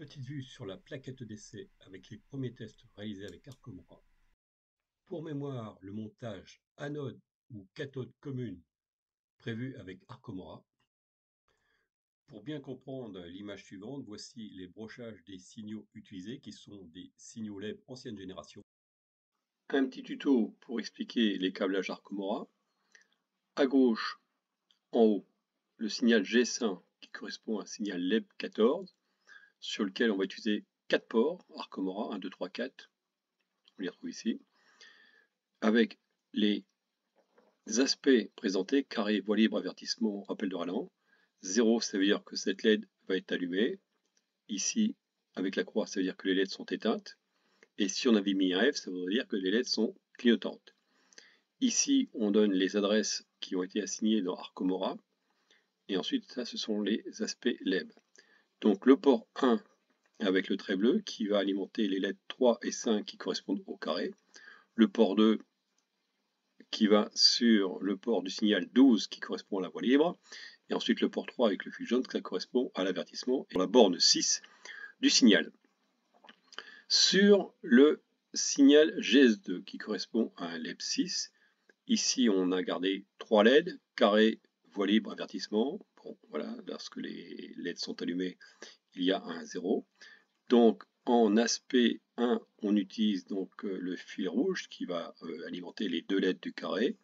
Petite vue sur la plaquette d'essai avec les premiers tests réalisés avec Arcomora. Pour mémoire, le montage anode ou cathode commune prévu avec Arcomora. Pour bien comprendre l'image suivante, voici les brochages des signaux utilisés qui sont des signaux LED ancienne génération. Un petit tuto pour expliquer les câblages Arcomora. À gauche, en haut, le signal G5 qui correspond à un signal LED 14 sur lequel on va utiliser 4 ports Arcomora, 1, 2, 3, 4. On les retrouve ici, avec les aspects présentés, carré, voie libre, avertissement, rappel de ralent. 0, ça veut dire que cette LED va être allumée. Ici, avec la croix, ça veut dire que les LED sont éteintes. Et si on avait mis un F, ça voudrait dire que les LED sont clignotantes. Ici, on donne les adresses qui ont été assignées dans Arcomora. Et ensuite, ça, ce sont les aspects LED. Donc le port 1 avec le trait bleu qui va alimenter les LED 3 et 5 qui correspondent au carré. Le port 2 qui va sur le port du signal 12 qui correspond à la voie libre, et ensuite le port 3 avec le fil jaune qui correspond à l'avertissement, et la borne 6 du signal. Sur le signal GS2 qui correspond à un LED 6, ici on a gardé 3 LED, carré, voie libre, avertissement. Bon, voilà, lorsque les LED sont allumés, il y a un 0. Donc en aspect 1, on utilise donc le fil rouge qui va alimenter les 2 LED du carré,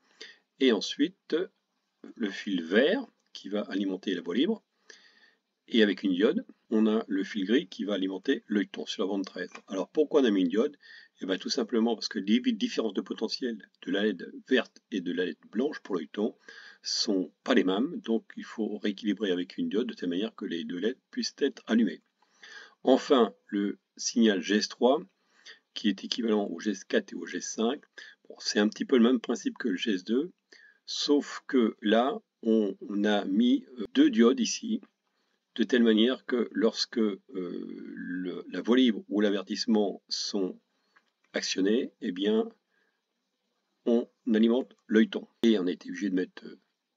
et ensuite le fil vert qui va alimenter la voie libre, et avec une diode, on a le fil gris qui va alimenter l'œilleton sur la bande 13. Alors pourquoi on a mis une diode? Et bien tout simplement parce que les différences de potentiel de la LED verte et de la LED blanche pour l'œilleton sont pas les mêmes, donc il faut rééquilibrer avec une diode de telle manière que les deux LED puissent être allumées. Enfin, le signal GS3 qui est équivalent au GS4 et au GS5, bon, c'est un petit peu le même principe que le GS2, sauf que là, on a mis 2 diodes ici, de telle manière que lorsque la voie libre ou l'avertissement sont actionnés, eh bien, on alimente l'œilleton. Et on a été obligé de mettre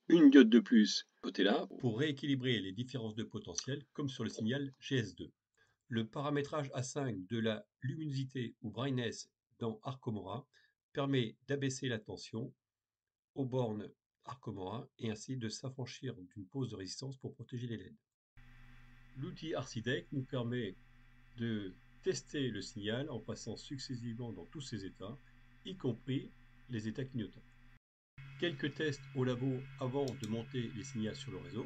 une diode de plus côté là pour rééquilibrer les différences de potentiel comme sur le signal GS2. Le paramétrage A5 de la luminosité ou brightness dans Arcomora permet d'abaisser la tension aux bornes Arcomora et ainsi de s'affranchir d'une pause de résistance pour protéger les LED. L'outil RCDEC nous permet de tester le signal en passant successivement dans tous ses états, y compris les états clignotants. Quelques tests au labo avant de monter les signaux sur le réseau.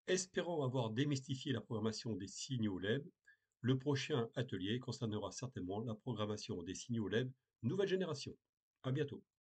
Espérant avoir démystifié la programmation des signaux LED, le prochain atelier concernera certainement la programmation des signaux LED nouvelle génération. À bientôt.